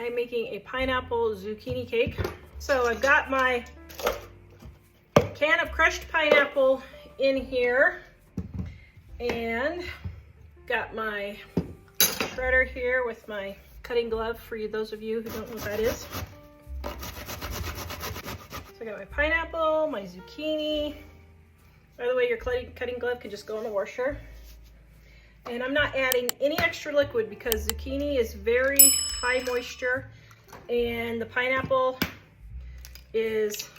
I'm making a pineapple zucchini cake. So I've got my can of crushed pineapple in here and got my shredder here with my cutting glove for you, those of you who don't know what that is. So I got my pineapple, my zucchini. By the way, your cutting glove can just go in the washer. And I'm not adding any extra liquid because zucchini is very high moisture and the pineapple is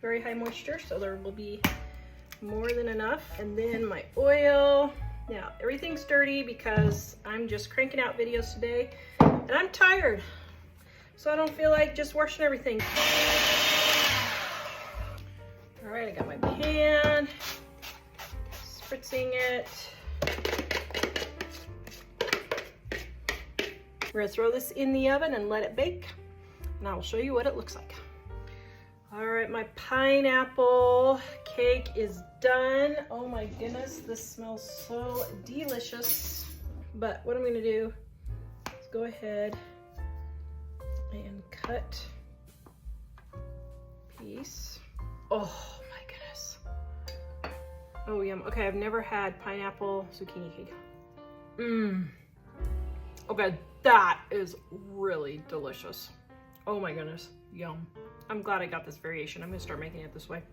very high moisture, so there will be more than enough. And then my oil. Now, everything's dirty because I'm just cranking out videos today and I'm tired, so I don't feel like just washing everything. All right, I got my pan, spritzing it. We're gonna throw this in the oven and let it bake, and I will show you what it looks like. All right, my pineapple cake is done. Oh my goodness, this smells so delicious. But what I'm gonna do is go ahead and cut a piece. Oh my goodness. Oh yum. Okay, I've never had pineapple zucchini cake. Okay, that is really delicious. Oh my goodness, yum. I'm glad I got this variation. I'm gonna start making it this way.